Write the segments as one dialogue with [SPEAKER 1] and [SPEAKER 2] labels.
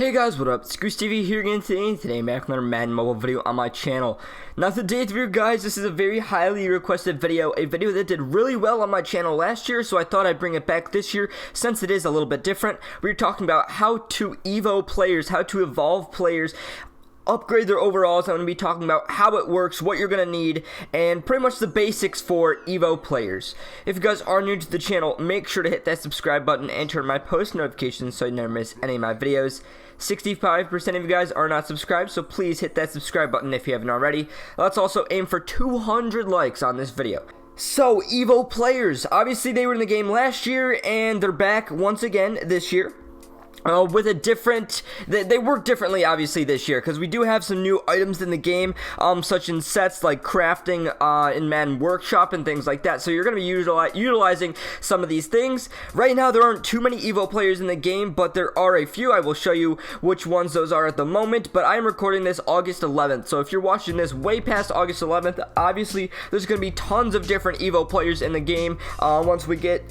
[SPEAKER 1] Hey guys, what up? Screws TV here again today. I'm back with another Madden mobile video on my channel. Now today's video, guys, this is a very highly requested video, a video that did really well on my channel last year, so I thought I'd bring it back this year since it is a little bit different. We're talking about how to Evo players, how to evolve players, upgrade their overalls. I'm going to be talking about how it works, what you're going to need, and pretty much the basics for Evo players. If you guys are new to the channel, make sure to hit that subscribe button and turn my post notifications so you never miss any of my videos. 65% of you guys are not subscribed, so please hit that subscribe button if you haven't already. Let's also aim for 200 likes on this video. So, Evo players, obviously they were in the game last year, and they're back once again this year. With a different, they work differently obviously this year, because we do have some new items in the game, such in sets like crafting in Madden Workshop and things like that, so you're going to be utilizing some of these things. Right now there aren't too many Evo players in the game, but there are a few. I will show you which ones those are at the moment, but I am recording this August 11th, so if you're watching this way past August 11th, obviously there's going to be tons of different Evo players in the game, once we get,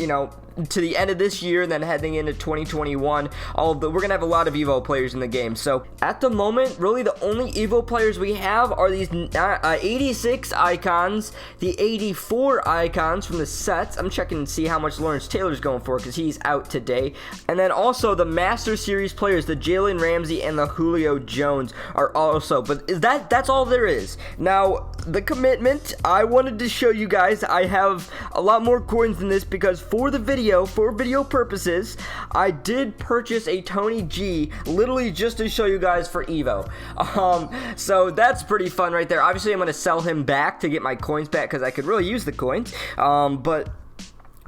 [SPEAKER 1] to the end of this year and then heading into 2021. We're gonna have a lot of Evo players in the game. So at the moment, really the only Evo players we have are these 86 icons, the 84 icons from the sets. I'm checking to see how much Lawrence Taylor's going for because he's out today. And then also the Master Series players, the Jalen Ramsey and the Julio Jones are also, but that's all there is. Now, the commitment, I wanted to show you guys, I have a lot more coins than this because for the video, for video purposes, I did purchase a Tony G, literally just to show you guys for Evo. So that's pretty fun right there. Obviously, I'm going to sell him back to get my coins back because I could really use the coins. But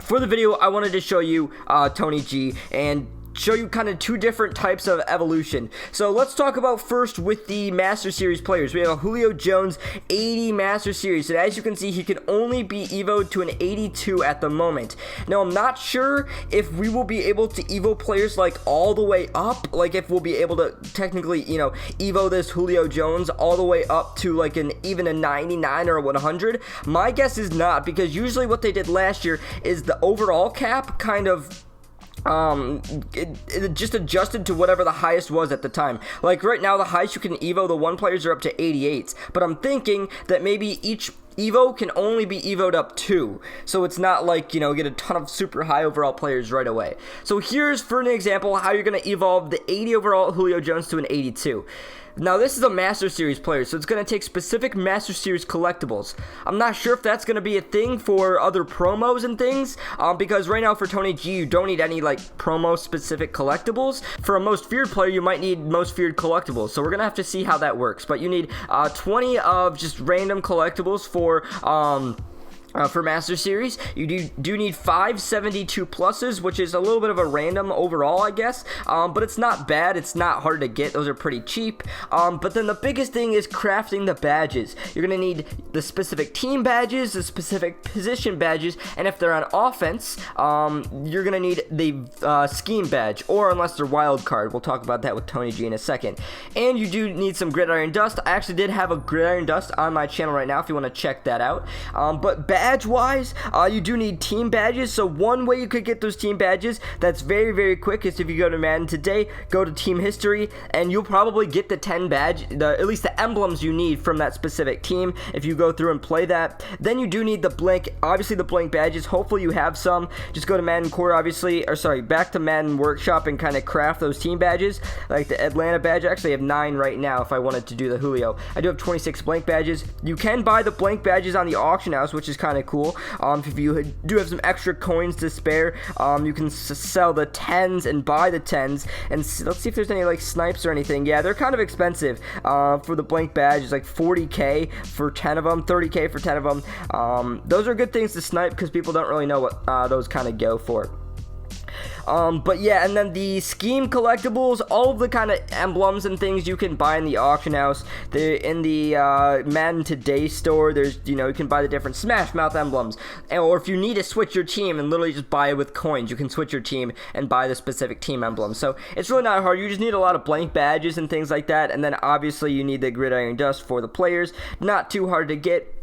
[SPEAKER 1] for the video, I wanted to show you Tony G and show you kind of two different types of evolution. So let's talk about first with the Master Series players. We have a Julio Jones 80 Master Series, and as you can see, he can only be evoed to an 82 at the moment. Now, I'm not sure if we will be able to evo players like all the way up, like if we'll be able to technically, evo this Julio Jones all the way up to like even a 99 or a 100. My guess is not, because usually what they did last year is the overall cap kind of it just adjusted to whatever the highest was at the time. Like right now, the highest you can evo the one players are up to 88s, but I'm thinking that maybe each Evo can only be evoed up 2, so it's not like, get a ton of super high overall players right away. So here's, for an example, how you're going to evolve the 80 overall Julio Jones to an 82. Now, this is a Master Series player, so it's going to take specific Master Series collectibles. I'm not sure if that's going to be a thing for other promos and things, because right now for Tony G, you don't need any, promo-specific collectibles. For a Most Feared player, you might need Most Feared collectibles, so we're going to have to see how that works. But you need 20 of just random collectibles for Master Series. You do need 572 pluses, which is a little bit of a random overall, I guess, but it's not bad. It's not hard to get. Those are pretty cheap. But then the biggest thing is crafting the badges. You're going to need the specific team badges, the specific position badges, and if they're on offense, you're going to need the scheme badge, or unless they're wild card. We'll talk about that with Tony G in a second. And you do need some gridiron dust. I actually did have a gridiron dust on my channel right now if you want to check that out. But badge-wise, you do need team badges, so one way you could get those team badges that's very, very quick is if you go to Madden today, go to team history, and you'll probably get the 10 badge, at least the emblems you need from that specific team if you go through and play that. Then you do need the blank, obviously the blank badges. Hopefully you have some. Just go to Madden Core, back to Madden Workshop and kind of craft those team badges, like the Atlanta badge. I actually have 9 right now if I wanted to do the Julio. I do have 26 blank badges. You can buy the blank badges on the auction house, which is kind of cool. If you do have some extra coins to spare, you can sell the 10s and buy the 10s, and let's see if there's any snipes or anything. Yeah, they're kind of expensive for the blank badges, like 40k for 10 of them, 30k for 10 of them. Those are good things to snipe because people don't really know what those kind of go for. But yeah, and then the scheme collectibles, all of the kind of emblems and things you can buy in the auction house. In the Madden Today store, there's, you can buy the different Smash Mouth emblems. Or if you need to switch your team and literally just buy it with coins, you can switch your team and buy the specific team emblem. So it's really not hard. You just need a lot of blank badges and things like that. And then obviously you need the gridiron dust for the players. Not too hard to get.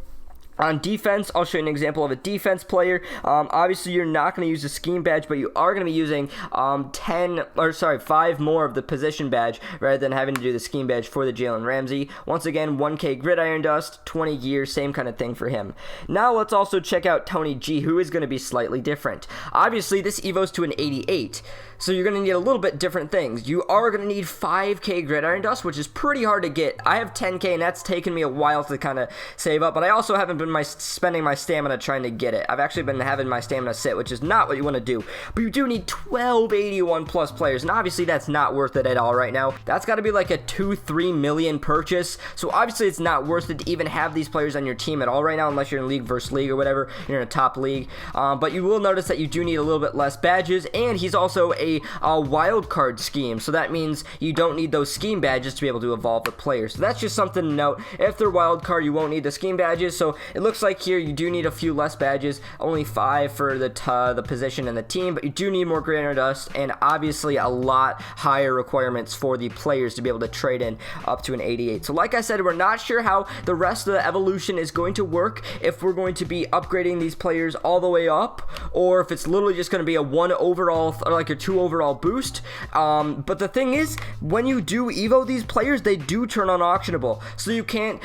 [SPEAKER 1] On defense, I'll show you an example of a defense player. Obviously, you're not going to use the scheme badge, but you are going to be using 5 more of the position badge rather than having to do the scheme badge for the Jalen Ramsey. Once again, 1K gridiron dust, 20 gears, same kind of thing for him. Now let's also check out Tony G, who is going to be slightly different. Obviously, this evos to an 88, so you're going to need a little bit different things. You are going to need 5K gridiron dust, which is pretty hard to get. I have 10K, and that's taken me a while to kind of save up, but I also haven't been spending my stamina trying to get it. I've actually been having my stamina sit, which is not what you want to do. But you do need 12 81 plus players, and obviously that's not worth it at all right now. That's got to be like a 2-3 million purchase, so obviously it's not worth it to even have these players on your team at all right now, unless you're in league versus league or whatever, you're in a top league. But you will notice that you do need a little bit less badges, and he's also a wild card scheme, so that means you don't need those scheme badges to be able to evolve the players. So that's just something to note. If they're wild card, you won't need the scheme badges, so it looks like here you do need a few less badges, only 5 for the position and the team, but you do need more gridiron dust, and obviously a lot higher requirements for the players to be able to trade in up to an 88. So like I said, we're not sure how the rest of the evolution is going to work, if we're going to be upgrading these players all the way up, or if it's literally just going to be a 1 overall or like a 2 overall boost. But the thing is, when you do evo these players, they do turn on auctionable, so you can't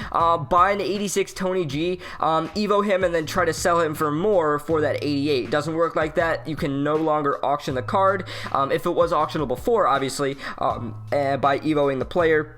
[SPEAKER 1] buy an 86 Tony G, evo him, and then try to sell him for more for that 88. It doesn't work like that. You can no longer auction the card. If it was auctionable before, obviously, by evoing the player.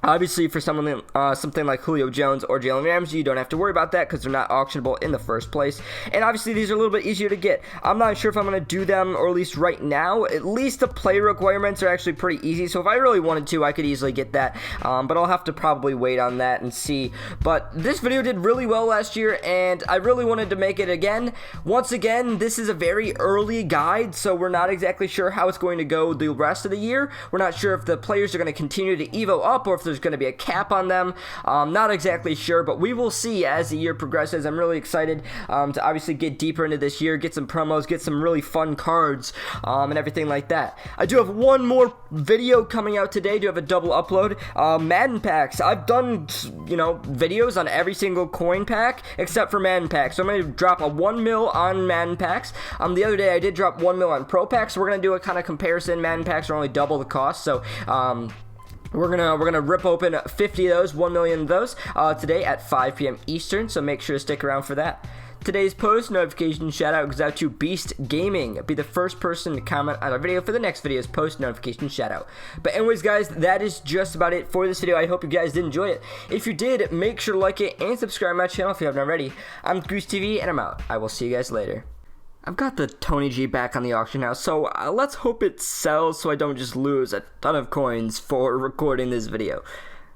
[SPEAKER 1] Obviously, for someone something like Julio Jones or Jalen Ramsey, you don't have to worry about that because they're not auctionable in the first place. And obviously, these are a little bit easier to get. I'm not sure if I'm going to do them, or at least right now. At least the player requirements are actually pretty easy, so if I really wanted to, I could easily get that. But I'll have to probably wait on that and see. But this video did really well last year, and I really wanted to make it again. Once again, this is a very early guide, so we're not exactly sure how it's going to go the rest of the year. We're not sure if the players are going to continue to evo up, or if there's going to be a cap on them. Not exactly sure, but we will see as the year progresses. I'm really excited to obviously get deeper into this year, get some promos, get some really fun cards, and everything like that. I do have one more video coming out today. I do have a double upload. Madden packs. I've done, videos on every single coin pack except for Madden packs. So I'm going to drop a 1 mil on Madden packs. The other day I did drop 1 mil on Pro packs. So we're going to do a kind of comparison. Madden packs are only double the cost, so we're gonna rip open 50 of those, 1 million of those, today at 5 p.m. Eastern, so make sure to stick around for that. Today's post notification shout out goes out to Beast Gaming. Be the first person to comment on our video for the next video's post notification shout out. But anyways, guys, that is just about it for this video. I hope you guys did enjoy it. If you did, make sure to like it and subscribe to my channel if you haven't already. I'm Goose TV, and I'm out. I will see you guys later. I've got the Tony G back on the auction house, so let's hope it sells so I don't just lose a ton of coins for recording this video.